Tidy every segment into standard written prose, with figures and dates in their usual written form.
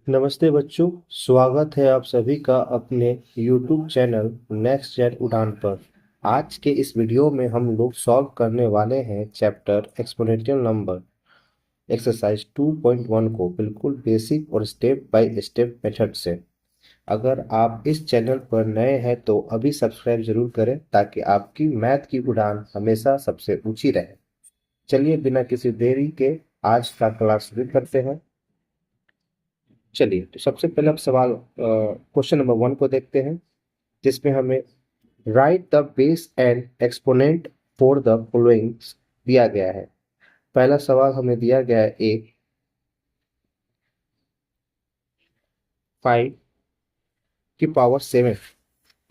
नमस्ते बच्चों, स्वागत है आप सभी का अपने YouTube चैनल नेक्स्ट जेन उड़ान पर। आज के इस वीडियो में हम लोग सॉल्व करने वाले हैं चैप्टर एक्सपोनेंशियल नंबर एक्सरसाइज 2.1 को बिल्कुल बेसिक और स्टेप बाय स्टेप मेथड से। अगर आप इस चैनल पर नए हैं तो अभी सब्सक्राइब जरूर करें ताकि आपकी मैथ की उड़ान हमेशा सबसे ऊंची रहे। चलिए बिना किसी देरी के आज का क्लास शुरू करते हैं। चलिए तो सबसे पहले आप सवाल क्वेश्चन नंबर 1 को देखते हैं, जिसमें हमें right the base and exponent for the following दिया गया है। पहला सवाल हमें दिया गया है ए 5 की पावर 7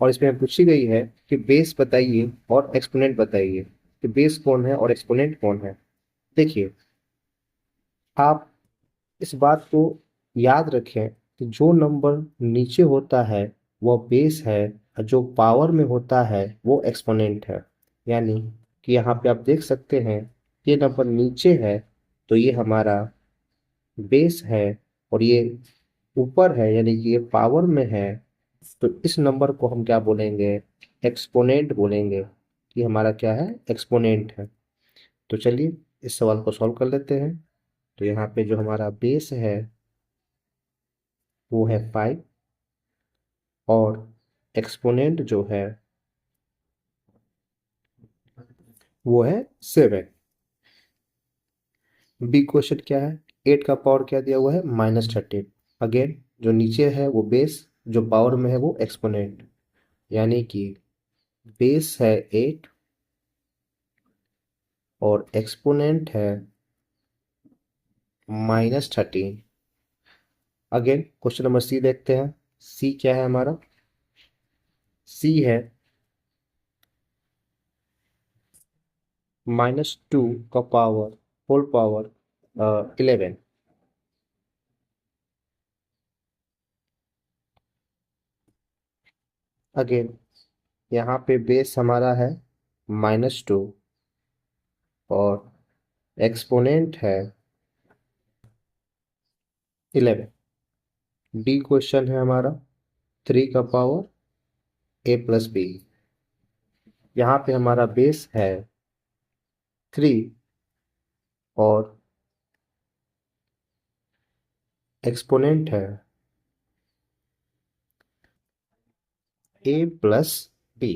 और इसमें हमें पूछी गई है कि बेस बताइए और एक्सपोनेंट बताइए कि बेस कौन है और एक्सपोनेंट कौन है। देखिए, आप इस बात को याद रखें कि जो नंबर नीचे होता है वह बेस है और जो पावर में होता है वो एक्सपोनेंट है। यानी कि यहाँ पे आप देख सकते हैं ये नंबर नीचे है तो ये हमारा बेस है, और ये ऊपर है यानी कि ये पावर में है तो इस नंबर को हम क्या बोलेंगे, एक्सपोनेंट बोलेंगे। कि हमारा क्या है, एक्सपोनेंट है। तो चलिए इस सवाल को सॉल्व कर लेते हैं। तो यहाँ पे जो हमारा बेस है वो है 5 और एक्सपोनेंट जो है वो है 7। बी क्वेश्चन क्या है, 8 का पावर क्या दिया हुआ है, -13। अगेन जो नीचे है वो बेस, जो पावर में है वो एक्सपोनेंट। यानी कि बेस है 8 और एक्सपोनेंट है -13। अगेन क्वेश्चन नंबर सी देखते हैं। सी क्या है हमारा, सी है -2 का पावर होल पावर 11। अगेन यहाँ पे बेस हमारा है -2 और एक्सपोनेंट है 11। डी क्वेश्चन है हमारा 3 का पावर a+b। यहाँ पे हमारा बेस है 3 और एक्सपोनेंट है a+b।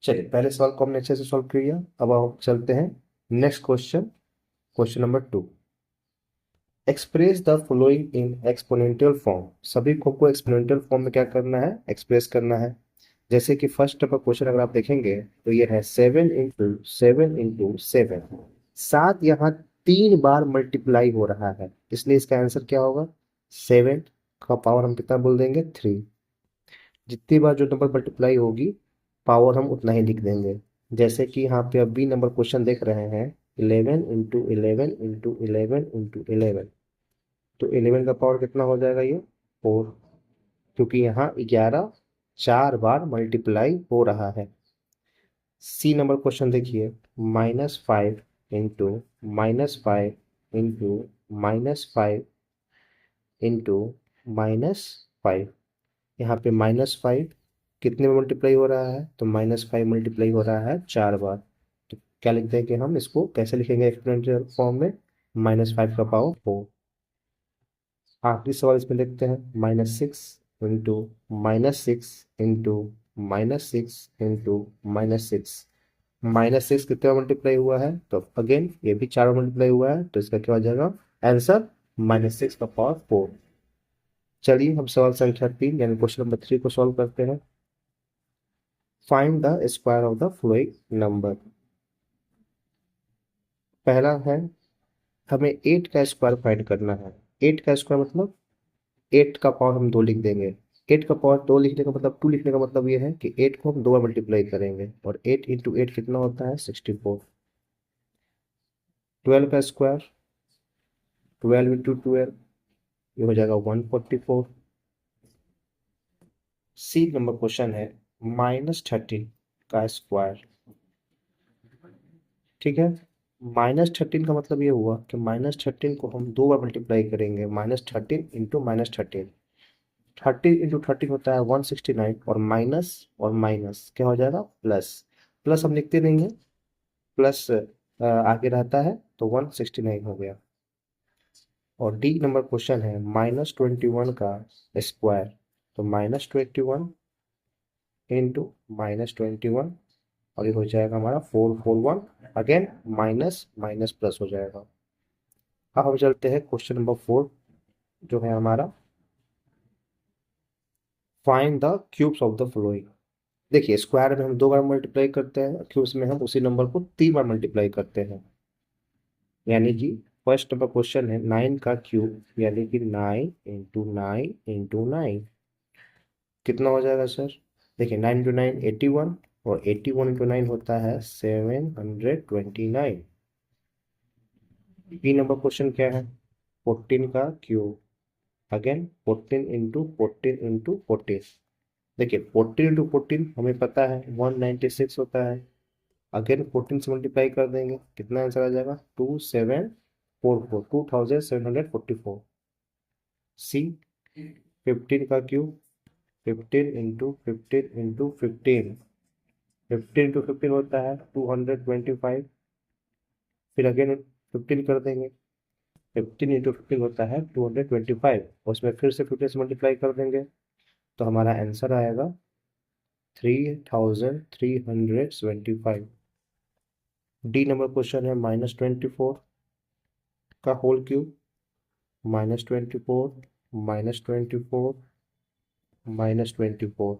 चलिए पहले सवाल को हमने अच्छे से सॉल्व किया, अब हम चलते हैं next question, question number 2। Express the following in exponential form. सभी को एक्सपोनेंशियल फॉर्म में क्या करना है, एक्सप्रेस करना है। जैसे कि फर्स्ट नंबर क्वेश्चन अगर आप देखेंगे तो ये है 7 × 7 × 7। 7 यहाँ 3 बार मल्टीप्लाई हो रहा है, इसलिए इसका आंसर क्या होगा, 7 का पावर हम कितना बोल देंगे, 3। जितनी बार जो नंबर मल्टीप्लाई होगी पावर हम उतना ही लिख देंगे। जैसे कि यहाँ पे अब बी नंबर क्वेश्चन देख रहे हैं, 11 × 11 × 11 × 11। तो 11 का पावर कितना हो जाएगा, ये 4, क्योंकि यहाँ 11 4 बार मल्टीप्लाई हो रहा है। सी नंबर क्वेश्चन देखिए, -5 × -5 × -5 × यहाँ पे -5 कितने में मल्टीप्लाई हो रहा है, तो -5 मल्टीप्लाई हो रहा है 4 बार। तो क्या लिखते हैं कि हम इसको कैसे लिखेंगे एक्सपोनेंशियल फॉर्म में, -5 का पावर 4। आखिरी सवाल इसमें देखते हैं, -6 × -6 × -6 × -6 कितने बार मल्टीप्लाई हुआ है, तो अगेन ये भी 4 बार मल्टीप्लाई हुआ है, तो इसका क्या हो जाएगा आंसर, -6 का पावर 4। चलिए हम सवाल संख्या 3 यानी क्वेश्चन नंबर 3 को सॉल्व करते हैं। Find the square of the following number. पहला है हमें 8 का स्क्वायर फाइंड करना है। 8 का स्क्वायर मतलब 8 का पावर हम 2 लिख देंगे। 8 का पावर 2 लिखने का मतलब 2 लिखने का मतलब ये है कि 8 को हम 2 बार मल्टीप्लाई करेंगे, और 8 × 8 कितना होता है, 64। 12 का स्क्वायर 12 × 12 ये हो जाएगा 144। सी नंबर क्वेश्चन है -13 का स्क्वायर। ठीक है, -13 का मतलब ये हुआ कि -13 को हम 2 बार मल्टीप्लाई करेंगे, -13 इंटू -13। 30 इंटू 13 होता है 169, और माइनस क्या हो जाएगा, प्लस। प्लस हम लिखते नहीं है, प्लस आगे रहता है, तो 169 हो गया। और डी नंबर क्वेश्चन है -21 का स्क्वायर, तो -21 इंटू -21, और ये हो जाएगा हमारा 441, अगेन माइनस माइनस प्लस हो जाएगा। अब हम चलते हैं क्वेश्चन नंबर 4, जो है हमारा find the cubes of the flowing. देखिए, स्क्वायर में हम 2 बार मल्टीप्लाई करते हैं, क्यूब्स में हम उसी नंबर को 3 बार मल्टीप्लाई करते हैं। यानी कि फर्स्ट नंबर क्वेश्चन है 9 का क्यूब, यानी कि 9 इंटू 9 इंटू 9, कितना हो जाएगा सर? देखिए, 9 इंटू 9 81, और 81 इंटू 9 होता है 729। बी नंबर क्वेश्चन क्या है? 14 का क्यूब, अगेन 14 इंटू 14 इंटू 14। देखिए, 14 इंटू 14 हमें पता है 196 होता है, अगेन 14 से मल्टीप्लाई कर देंगे, कितना आंसर आ जाएगा? 2744, 2744। सी 15 का क्यूब, 15 इंटू 15 इंटू 15, 15 इंटू 15 होता है 225, फिर अगेन 15 कर देंगे, 15 इंटू 15 होता है 225, उसमें फिर से 15 से मल्टीप्लाई कर देंगे, तो हमारा आंसर आएगा 3375। डी नंबर क्वेश्चन है -24 का होल क्यूब, -24, -24, -24,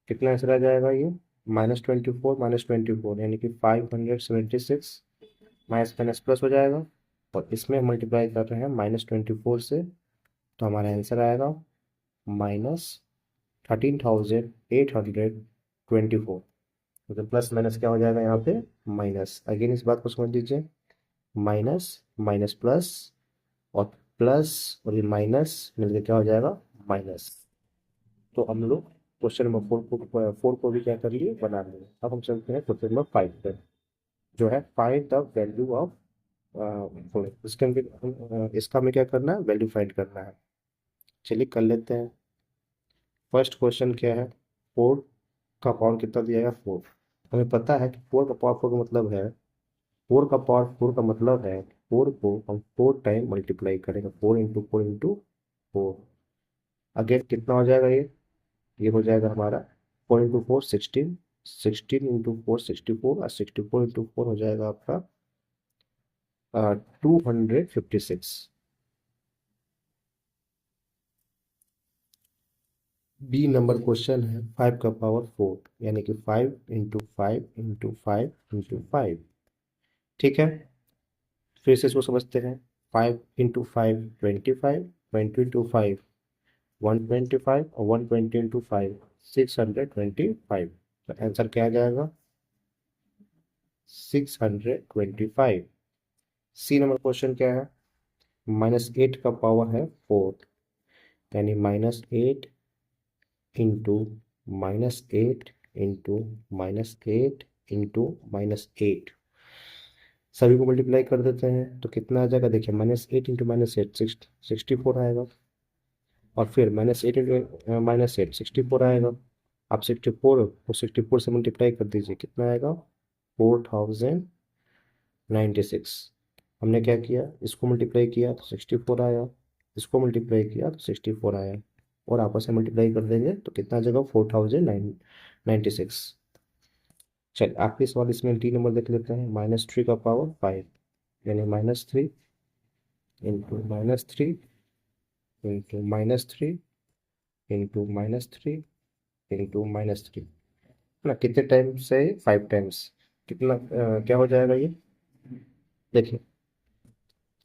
कितना आंसर आ जाएगा ये? -24 -24 यानी कि 576, माइनस माइनस प्लस हो जाएगा, और इसमें मल्टीप्लाई कर रहे हैं -24 से, तो हमारा आंसर आएगा -13,824। मतलब प्लस माइनस क्या हो जाएगा यहाँ पे? माइनस। अगेन इस बात को समझ लीजिए, माइनस माइनस प्लस, और प्लस और ये माइनस मिलकर क्या हो जाएगा? माइनस। तो हम लोग क्वेश्चन नंबर 4 को भी क्या कर लिए? बना लिए। अब हम चलते हैं क्वेश्चन नंबर 5 पे, जो है फाइंड द वैल्यू ऑफ, इसका हमें क्या करना है? वैल्यू फाइंड करना है। चलिए कर लेते हैं। फर्स्ट क्वेश्चन क्या है? 4 का पावर कितना दिया है? 4। हमें पता है कि 4 का पावर 4 का मतलब है, 4 का पावर 4 का मतलब है, 4 को हम 4 टाइम मल्टीप्लाई करेंगे, 4 इंटू 4 इंटू 4। अगेन कितना हो जाएगा ये हो जाएगा हमारा 4 इंटू 4 16, 16 इंटू 4 64, और 64 इंटू 4 हो जाएगा आपका 256। बी नंबर क्वेश्चन है 5 का पावर 4, यानी कि 5 इंटू 5 इंटू 5 इंटू 5। ठीक है, फिर से इसको समझते हैं। 5 इंटू 5 25, 20 इंटू 5 125, और 120 इंटू 5 625। तो आंसर क्या आ जाएगा? 625। सी नंबर क्वेश्चन क्या है? -8 का पावर है 4, यानी -8 इंटू -8 इंटू -8 इंटू -8, सभी को मल्टीप्लाई कर देते हैं, तो कितना आ जाएगा? देखिए, -8 इंटू -8 64 आएगा, और फिर -8 इंटू -8 64 आएगा। आप 64 को 64 से मल्टीप्लाई कर दीजिए, कितना आएगा? 4096। हमने क्या किया? इसको मल्टीप्लाई किया तो 64 आया, इसको मल्टीप्लाई किया तो 64 आया, और आपस में मल्टीप्लाई कर देंगे तो कितना आ जाएगा? 4096। चलिए आखिरी सवाल इसमें डी नंबर देख लेते हैं। -3 का पावर 5, यानी -3 इंटू -3 इंटू -3 इंटू -3 इंटू -3, ना कितने टाइम से? 5 टाइम्स। कितना क्या हो जाएगा ये? देखिए,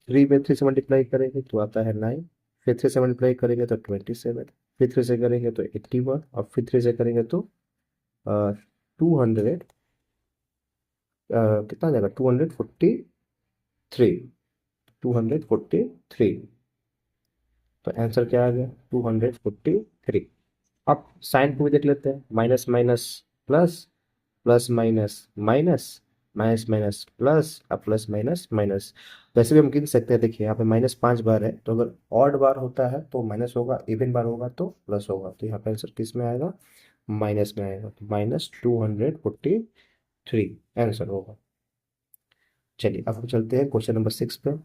3 में 3 से मल्टीप्लाई करेंगे तो आता है 9, फिर 3 से मल्टीप्लाई करेंगे तो 27, फिर 3 से करेंगे तो 81, और फिर 3 से करेंगे तो 200, कितना आ जाएगा? 243, 243। तो आंसर क्या आ गया? 243। अब साइन को भी देख लेते हैं। Minus minus plus, plus minus minus, minus minus plus, अब प्लस माइनस माइनस। वैसे भी हम गिन सकते हैं, देखिए यहाँ पे -5 बार है, तो अगर ऑड बार होता है तो माइनस होगा, इवन बार होगा तो प्लस होगा। तो यहाँ पे आंसर किस में आएगा? माइनस में आएगा, तो -243 आंसर होगा। चलिए अब हम चलते हैं क्वेश्चन नंबर 6 पे।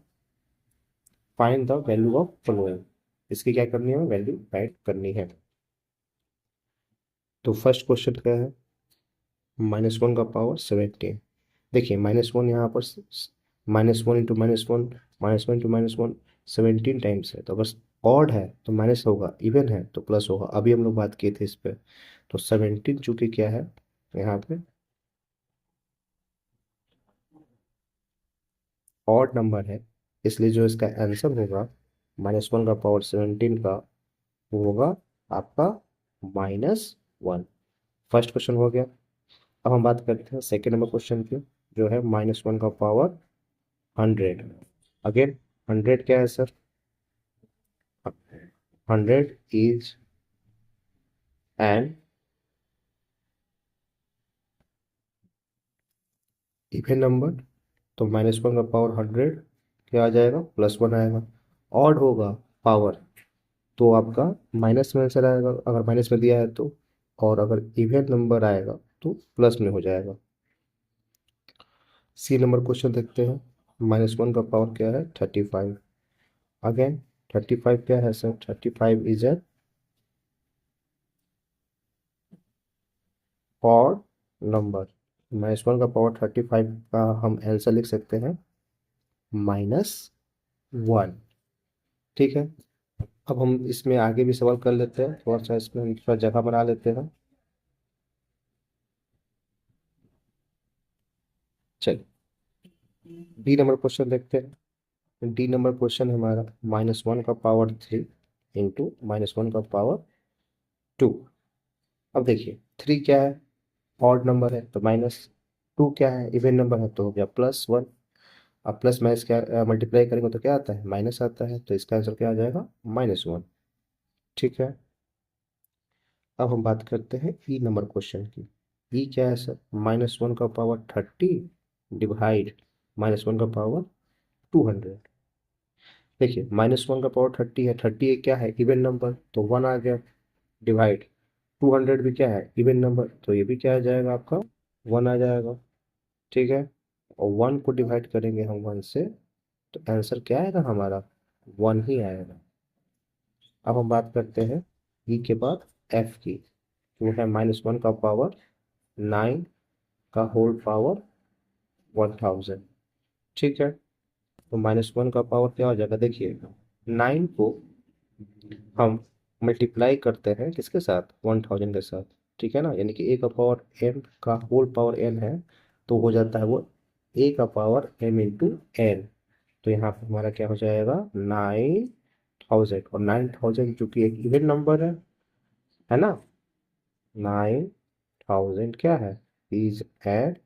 Find the value of following. इसकी क्या करनी है? वैल्यू फाइंड करनी है। तो फर्स्ट क्वेश्चन क्या है? -1 का पावर 17। देखिए -1 यहाँ पर, -1 इंटू -1, -1 इंटू -1 17 टाइम्स है, तो अगर ऑड है तो माइनस होगा, इवन है तो प्लस होगा। अभी हम लोग बात किए थे इस पे। तो 17 चूंकि क्या है यहाँ पे ऑड नंबर है, इसलिए जो इसका आंसर होगा -1 का पावर 17 का, वो होगा आपका -1। फर्स्ट क्वेश्चन हो गया। अब हम बात करते हैं सेकेंड नंबर क्वेश्चन की, जो है -1 का पावर 100। अगेन 100 क्या है sir? 100 is an even number. तो -1 का पावर 100 क्या आ जाएगा? +1 आएगा। ऑड होगा पावर, तो आपका माइनस में आंसर आएगा, अगर माइनस में दिया है तो। और अगर इवन नंबर आएगा तो प्लस में हो जाएगा। सी नंबर क्वेश्चन देखते हैं। -1 का पावर क्या है? 35। अगेन 35 क्या है sir? 35 is a odd number. -1 का पावर 35 का हम आंसर लिख सकते हैं -1। ठीक है। अब हम इसमें आगे भी सवाल कर लेते हैं, थोड़ा सा इसमें हम थोड़ा जगह बना लेते हैं। चलिए डी नंबर क्वेश्चन देखते हैं। डी नंबर क्वेश्चन हमारा -1 का पावर 3 इंटू -1 का पावर 2। अब देखिए 3 क्या है? ऑड नंबर है, तो -2 क्या है? इवन नंबर है, तो हो गया +1। अब प्लस माइनस क्या मल्टीप्लाई करेंगे तो क्या आता है? माइनस आता है, तो इसका आंसर क्या आ जाएगा? -1। ठीक है। अब हम बात करते हैं ई नंबर क्वेश्चन की। ई क्या है सर? -1 का पावर 30 डिवाइड -1 का पावर 200। देखिए -1 का पावर 30 है, 30 क्या है? इवन नंबर, तो 1 आ गया। डिवाइड 200 भी क्या है? इवन नंबर, तो ये भी क्या आ जाएगा आपका? 1 आ जाएगा। ठीक है। और 1 को डिवाइड करेंगे हम 1 से, तो आंसर क्या आएगा हमारा? 1 ही आएगा। अब हम बात करते हैं ई के बाद एफ की। वो है -1 का पावर 9 का होल पावर 1000। ठीक है। तो -1 का पावर क्या हो जाएगा? देखिए 9 को हम मल्टीप्लाई करते हैं किसके साथ? 1000 के साथ। ठीक है ना, यानी कि ए का पावर एम का होल पावर एन है, तो हो जाता है वो ए का पावर एम इंटू एन। तो यहाँ पर हमारा क्या हो जाएगा? 9000। और 9000 जो कि एक इवन नंबर है ना? 9000 क्या है? इज एन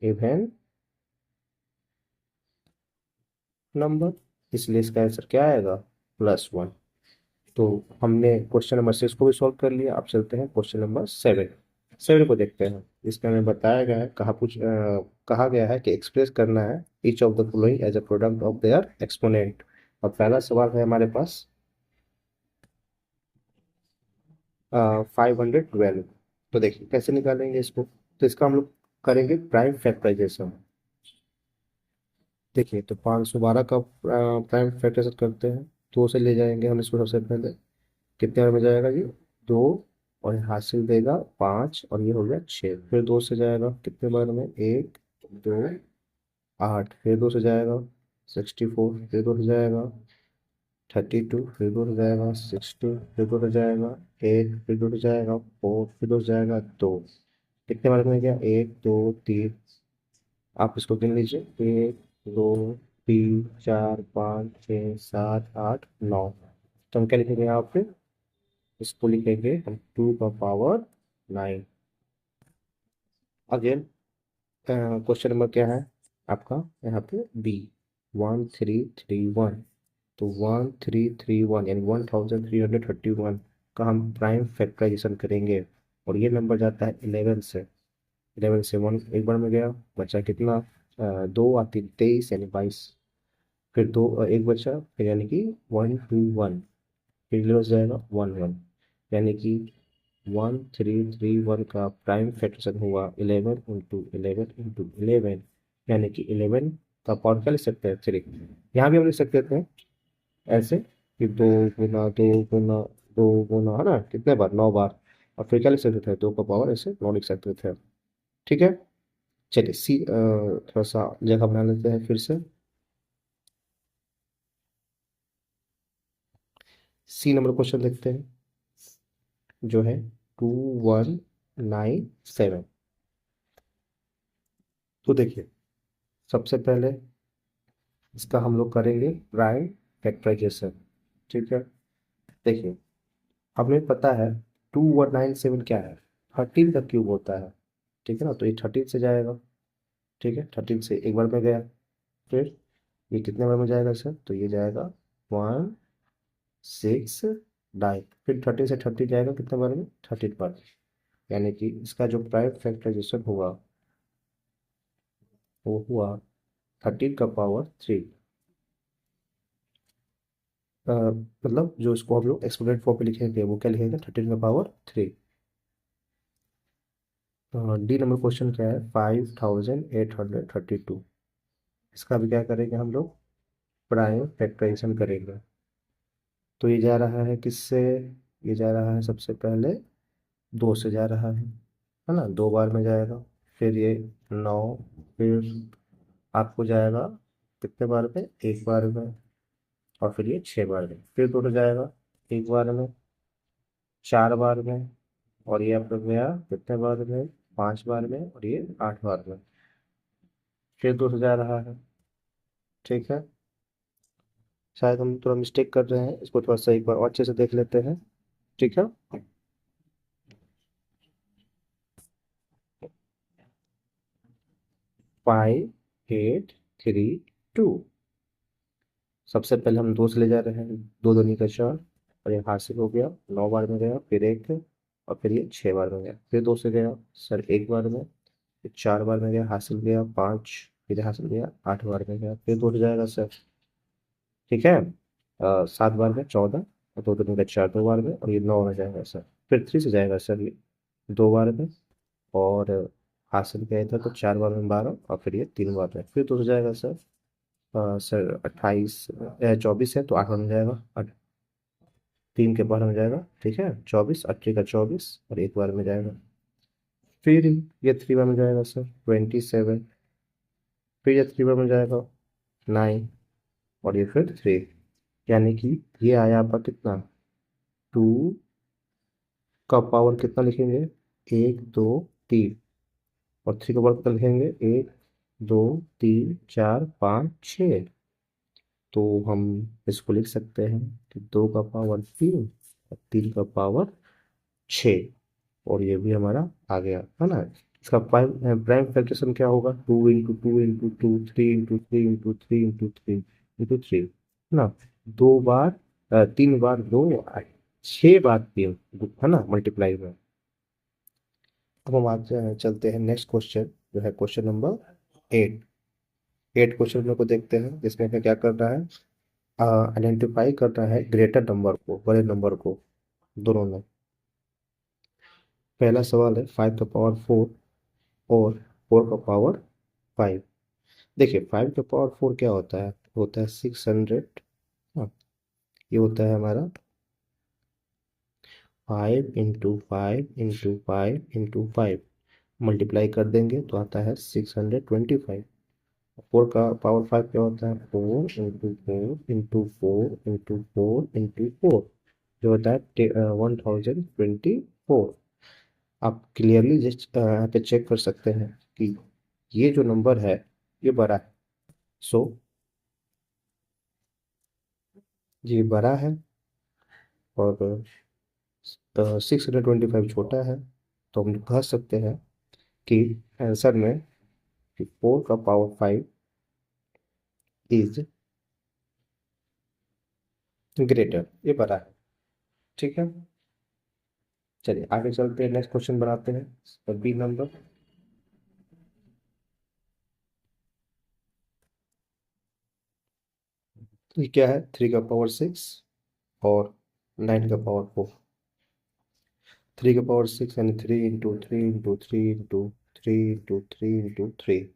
इवन नंबर, इसलिए इसका आंसर क्या आएगा? +1। तो हमने क्वेश्चन नंबर 6 को भी सॉल्व कर लिया। अब चलते हैं क्वेश्चन नंबर 7। 7 को देखते हैं। इसमें हमें बताया गया है, कहा गया है कि एक्सप्रेस करना है each of the following as a product of their exponent. और पहला सवाल है हमारे पास 512। तो देखिए कैसे निकालेंगे इसको। तो इसका हम लोग करेंगे प्राइम फैक्टराइजेशन। देखिए तो 512 का प्राइम फैक्टराइजेशन करते हैं। 2 से ले जाएंगे हम इसको सबसे पहले। कितने बार में जाएगा ये? 2। और ये हासिल देगा 5, और ये हो गया 6। फिर 2 से जाएगा कितने बार में? 1, 2, 8। फिर 2 से जाएगा 64। फिर 2 से जाएगा 32। फिर 2 से जाएगा 60। फिर 2 से जाएगा 1। फिर 2 से जाएगा 4। फिर 2 से जाएगा 2। कितने बार में गया? 1, 2, 3। आप इसको गिन लीजिए। 1, 2, 3, 4, 5, 6, 7, 8, 9। तो हम क्या लिखेंगे यहाँ पे? इसको लिखेंगे हम 2 का पावर 9। अगेन क्वेश्चन नंबर क्या है आपका? यहाँ पे बी 1331। तो 1331 यानी 1331 का हम प्राइम फैक्टराइजेशन करेंगे, और ये नंबर जाता है 11 से। 11 से 1 एक बार में गया, बचा कितना, 2 और 3 23 यानी 22। फिर दो एक बचा, फिर यानी कि 1 2 1, फिर जीरो से जाएगा 1 1, यानी कि 1331 का प्राइम फ्रैक्शन हुआ 11 × 11 × 11, यानी कि 11 का पावर क्या लिख सकते हैं, 3। यहाँ भी हम लिख सकते थे ऐसे कि 2 × 2 × 2 है ना, कितने बार, 9 बार। और फिर क्या लिख सकते थे, 2 का पावर ऐसे 9 लिख सकते थे। ठीक है। चलिए सी थोड़ा सा जगह बना लेते हैं फिर से। सी नंबर क्वेश्चन देखते हैं, जो है 2197। तो देखिए, सबसे पहले इसका हम लोग करेंगे प्राइम फैक्टराइजेशन। ठीक है। देखिए, हमें पता है 2197 क्या है, 13 का क्यूब होता है। ठीक है ना, तो ये 13 से जाएगा। ठीक है, 13 से एक बार में गया। फिर ये कितने बार में जाएगा सर, तो ये जाएगा 169। फिर 13 से 30 जाएगा कितने बार में, 30 बार। यानी कि इसका जो प्राइम फैक्टराइजेशन हुआ वो हुआ 13 का पावर 3। मतलब जो इसको हम लोग एक्सपोनेंट फॉर्म पे लिखेंगे वो क्या लिखेंगे, 13 का पावर 3। डी नंबर क्वेश्चन क्या है, 5832। इसका भी क्या करेंगे हम लोग, प्राइम फैक्टराइजेशन करेंगे। तो ये जा रहा है किससे, ये जा रहा है सबसे पहले 2 से जा रहा है ना, 2 बार में जाएगा। फिर ये 9, फिर आपको जाएगा कितने बार में, एक बार में। और फिर ये 6 बार में, फिर दोनों जाएगा एक बार में, 4 बार में। और ये आपका गया कितने बार में, 5 बार में, और ये 8 बार में। फिर 2 से जा रहा है। ठीक है। शायद हम थोड़ा मिस्टेक कर रहे हैं, इसको थोड़ा सा एक बार और अच्छे से देख लेते हैं। ठीक है। 5832। सबसे पहले हम 2 से ले जा रहे हैं, दो दूनी का 4, और ये हासिल हो गया, 9 बार में गया, फिर एक, और फिर ये 6 बार में गया। फिर 2 से गया सर एक बार में, फिर 4 बार में गया, हासिल गया 5, फिर हासिल गया 8 बार में गया। फिर 2 से जाएगा सर। ठीक है। 7 बार में 14, और दो दूनी का 4 2 बार में, और ये 9 में जाएगा सर। फिर 3 से जाएगा सर ये 2 बार में, और हासिल किया था तो 4 बार में 12, और फिर ये 3 बार में। फिर 2 से जाएगा सर। सर 28 24 है तो 8 बार में जाएगा, 3 के बार में जाएगा। ठीक है, 24 8 का 24, और एक बार में जाएगा। फिर ये 3 बार में जाएगा सर, 27। फिर ये 3 बार में जाएगा, 9, और ये फिर 3। यानी कि ये आया आपका कितना, 2 का पावर कितना लिखेंगे, 1 2 3। और 3 का पावर कितना लिखेंगे, 1 2 3 4 5 6। तो हम इसको लिख सकते हैं कि 2 का पावर 3 और 3 का पावर 6। और ये भी हमारा आ गया है ना। इसका प्राइम प्राइम फैक्टरेशन क्या होगा, 2 × 2 × 2 3 × 3 × 3 × 3 × 3 है ना। 2 बार 3 बार 2, 6 बार 3 है ना, मल्टीप्लाई में। अब हम आगे चलते हैं नेक्स्ट क्वेश्चन, जो है क्वेश्चन नंबर 8। 8 क्वेश्चन मेरे को देखते हैं, जिसमें हमें क्या करना है, आइडेंटिफाई करना है ग्रेटर नंबर को, बड़े नंबर को, दोनों में। पहला सवाल है 5 का पावर 4 और 4 का पावर 5। देखिए 5 का पावर 4 क्या होता है 600। हाँ, ये होता है हमारा 5 × 5 × 5 × 5, मल्टीप्लाई कर देंगे तो आता है 625। 4 का पावर 5 क्या होता है, 4 × 4 × 4 × 4 × 4 जो होता है 1024। आप क्लियरली जस्ट यहाँ पे चेक कर सकते हैं कि ये जो नंबर है ये बड़ा है। सो ये बड़ा है, और 625 छोटा है। तो हम कह सकते हैं कि आंसर में 4 का पावर 5 इज ग्रेटर, ये बड़ा है। ठीक है। चलिए आगे चलते हैं, नेक्स्ट क्वेश्चन बनाते हैं, बी नंबर। तो ये क्या है, 3 का पावर 6 और 9 का पावर 4। 3 का पावर 6 यानी 3 × 3 × 3 × 3 × 3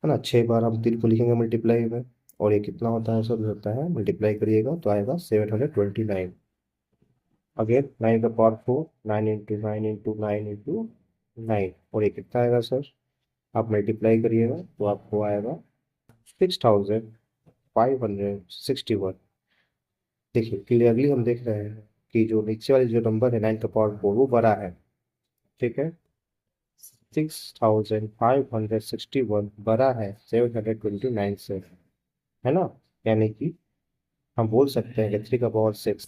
है ना। 6 बार हम 3 को लिखेंगे मल्टीप्लाई में, और ये कितना होता है, सब होता है, मल्टीप्लाई करिएगा तो आएगा 729। अगेन 9 का पावर 4, 9 × 9 × 9 × 9, और ये कितना आएगा सर, आप मल्टीप्लाई करिएगा तो आपको आएगा 6561। देखिए क्लियरली हम देख रहे हैं कि जो नीचे वाली जो नंबर है 9 का पावर 4 वो बड़ा है, ठीक है। 6561 बड़ा है 729 से, है ना। यानी कि हम बोल सकते हैं कि 3 का पावर 6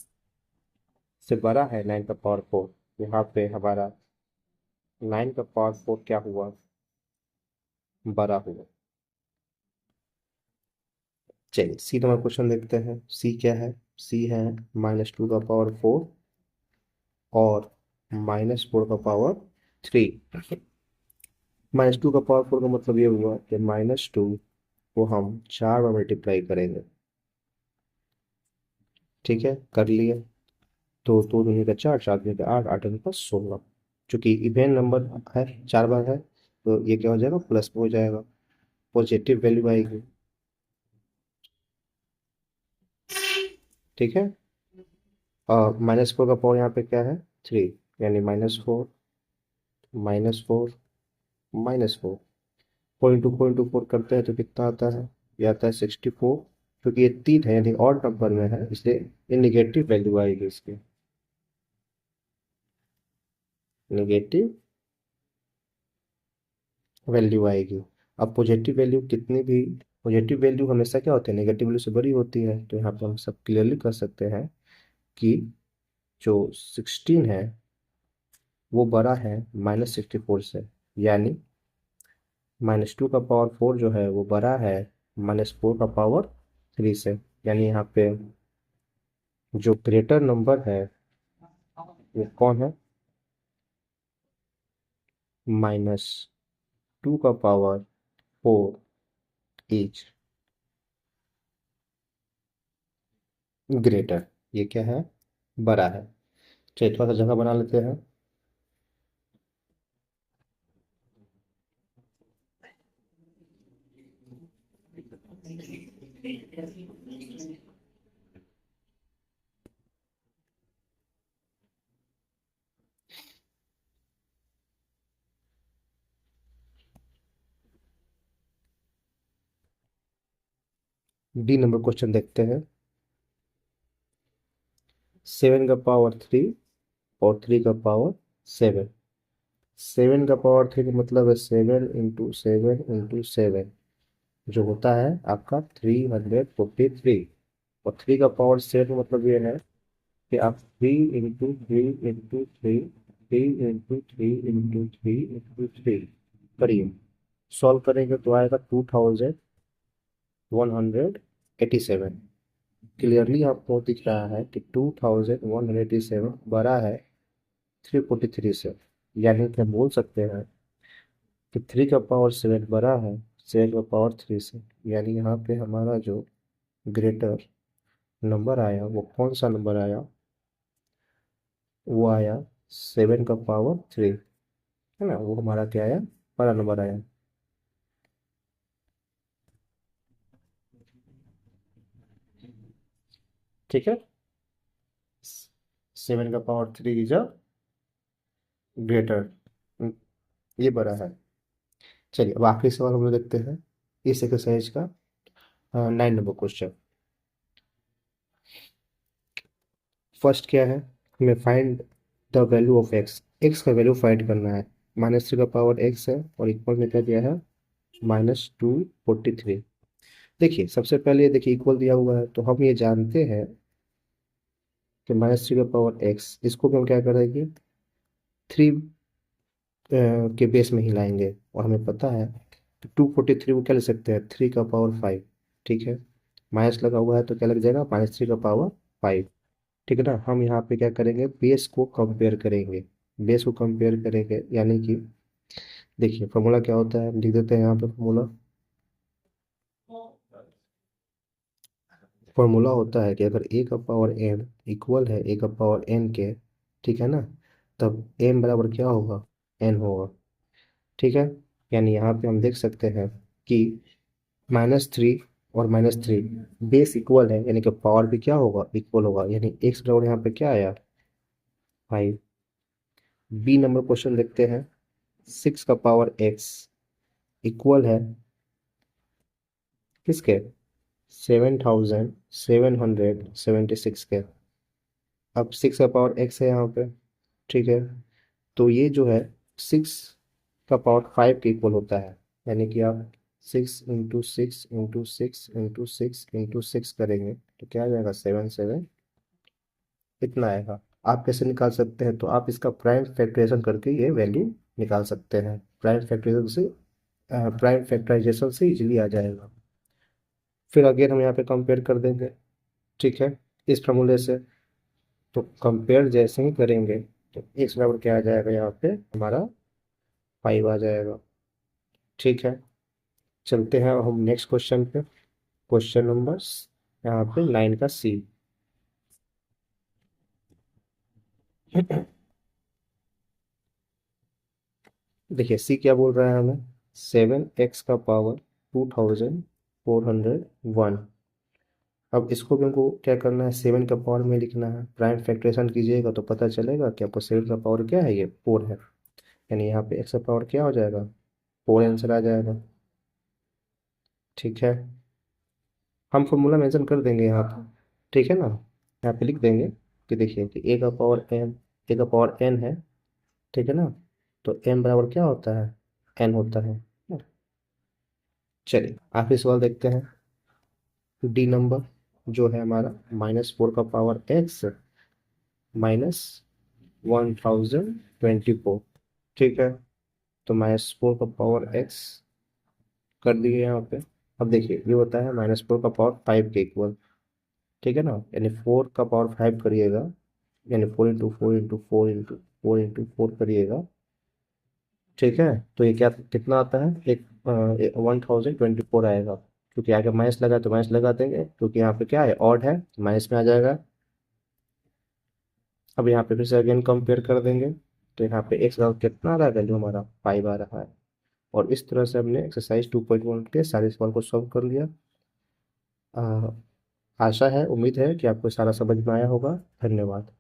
से बड़ा है 9 का पावर 4। यहाँ पे हमारा 9 का पावर 4 क्या हुआ, बड़ा हुआ। चलिए सी नंबर क्वेश्चन देखते हैं। सी क्या है, सी है -2 का पावर 4 और -4 का पावर 3। -2 का पावर 4 का मतलब ये हुआ कि -2 को हम 4 बार मल्टीप्लाई करेंगे, ठीक है, कर लिए। तो 2 दूनी का 4, 4 दूनी का 8, 8 दूनी का 16। चूंकि इवेन नंबर है, 4 बार है, तो ये क्या हो जाएगा, प्लस में हो जाएगा, पॉजिटिव वैल्यू आएगी, ठीक है। और -4 का पावर यहाँ पे क्या है, 3, यानी -4 -4 -4। 4 × 4 × 4 करते हैं तो कितना आता है, ये आता है 64। क्योंकि ये 3 है यानी ऑड नंबर में है, इसलिए ये निगेटिव वैल्यू आएगी इसकी, निगेटिव वैल्यू आएगी। अब पॉजिटिव वैल्यू कितनी भी, पॉजिटिव वैल्यू हमेशा क्या होती है, नेगेटिव वैल्यू से बड़ी होती है। तो यहाँ पे हम सब क्लियरली कर सकते हैं कि जो 16 है वो बड़ा है -64 से, यानी -2 का पावर 4 जो है वो बड़ा है -4 का पावर 3 से। यानी यहाँ पे जो ग्रेटर नंबर है वो कौन है, -2 का पावर 4 इज ग्रेटर। ये क्या है, बड़ा है। चलिए थोड़ा सा जगह बना लेते हैं। डी नंबर क्वेश्चन देखते हैं। 7 का पावर 3 और 3 का पावर 7। 7 का पावर 3 का मतलब है 7 × 7 × 7 जो होता है आपका 343। और 3 का पावर 7 का मतलब ये है कि आप 3 × 3 × 3 3 × 3 × 3 × 3 करिए। सॉल्व करेंगे तो आएगा 2187। क्लियरली आपको दिख रहा है कि 2187 बड़ा है 343 से। यानी कि हम बोल सकते हैं कि 3 का पावर 7 बड़ा है 7 का पावर 3 से। यानी यहाँ पे हमारा जो ग्रेटर नंबर आया वो कौन सा नंबर आया, वो आया 7 का पावर 3, है ना। वो हमारा क्या आया, बड़ा नंबर आया। ठीक है, 7 का पावर 3 इज अ ग्रेटर, ये बड़ा है। चलिए अब आखिरी सवाल हम लोग देखते हैं इस एक्सरसाइज का। 9 नंबर क्वेश्चन। फर्स्ट क्या है, हमें find the value of x, x का वैल्यू फाइंड करना है। -3 का पावर x है और इक्वल में क्या दिया है, -243। देखिए सबसे पहले ये देखिए इक्वल दिया हुआ है, तो हम ये जानते हैं कि -3 का पावर x, इसको भी हम क्या करेंगे, 3 के बेस में ही लाएंगे। और हमें पता है कि 243 को क्या ले सकते हैं, 3 का पावर 5, ठीक है। माइनस लगा हुआ है तो क्या लग जाएगा, -3 का पावर 5, ठीक है ना। हम यहाँ पे क्या करेंगे, बेस को कंपेयर करेंगे, बेस को कंपेयर करेंगे। यानी कि देखिए फॉर्मूला क्या होता है, हम लिख देते हैं यहाँ पे फॉर्मूला। फॉर्मूला होता है कि अगर ए का पावर एम इक्वल है ए का पावर एन के, ठीक है ना, तब एम बराबर क्या होगा, एन होगा। ठीक है, यानी यहाँ पे हम देख सकते हैं कि -3 और -3 बेस इक्वल है, यानी कि पावर भी क्या होगा, इक्वल होगा, यानी एक्स बराबर यहाँ पे क्या आया, 5। बी नंबर क्वेश्चन देखते हैं। 6 का पावर एक्स इक्वल है किसके, 7776 के। अब 6 का पावर एक्स है यहाँ पे, ठीक है, तो ये जो है 6 का पावर 5 के इक्वल होता है, यानी कि आप 6 × 6 × 6 × 6 × 6 करेंगे तो क्या आ जाएगा, 7 7, इतना आएगा। आप कैसे निकाल सकते हैं, तो आप इसका प्राइम फैक्टराइजेशन करके ये वैल्यू निकाल सकते हैं। प्राइम फैक्टराइजेशन से इजीली आ जाएगा। फिर अगेन हम यहाँ पे कंपेयर कर देंगे, ठीक है, इस फॉर्मूले से। तो कंपेयर जैसे ही करेंगे तो एक्स बराबर क्या आ जाएगा, यहाँ पे हमारा 5 आ जाएगा। ठीक है, चलते हैं हम नेक्स्ट क्वेश्चन पे। क्वेश्चन नंबर यहाँ पे 9 का सी। देखिए सी क्या बोल रहा है हमें, 7x का पावर 2401। अब इसको भी हमको क्या करना है, 7 का पावर में लिखना है। प्राइम फैक्टरेशन कीजिएगा तो पता चलेगा कि आपको 7 का पावर क्या है, ये 4 है, यानी यहाँ पे x का पावर क्या हो जाएगा, 4 आंसर आ जाएगा। ठीक है, हम फॉर्मूला मेंशन कर देंगे यहाँ पे, ठीक है ना, यहाँ पे लिख देंगे कि देखिए कि ए का पावर एन है, ठीक है ना, तो एन बराबर क्या होता है, एन होता है। चलिए आखिरी सवाल देखते हैं। डी नंबर जो है हमारा, -4 का पावर एक्स -1024, ठीक है, तो -4 का पावर एक्स कर दिए यहाँ पे। अब देखिए ये होता है -4 का पावर 5 के इक्वल, ठीक है ना, यानी 4 का पावर 5 करिएगा, यानी 4 × 4 × 4 × 4 करिएगा, ठीक है, तो ये क्या कितना आता है, एक 1024 आएगा। क्योंकि आगे माइनस लगा तो माइनस लगा देंगे, क्योंकि यहाँ पे क्या है, ऑड है, माइनस में आ जाएगा। अब यहाँ पे फिर से अगेन कंपेयर कर देंगे, तो यहाँ पे एक्स का कितना आ रहा है, वैल्यू हमारा 5 आ रहा है। और इस तरह से हमने एक्सरसाइज 2.1 के सारे सवाल को सॉल्व कर लिया। आ, आशा है, उम्मीद है कि आपको सारा समझ में आया होगा। धन्यवाद।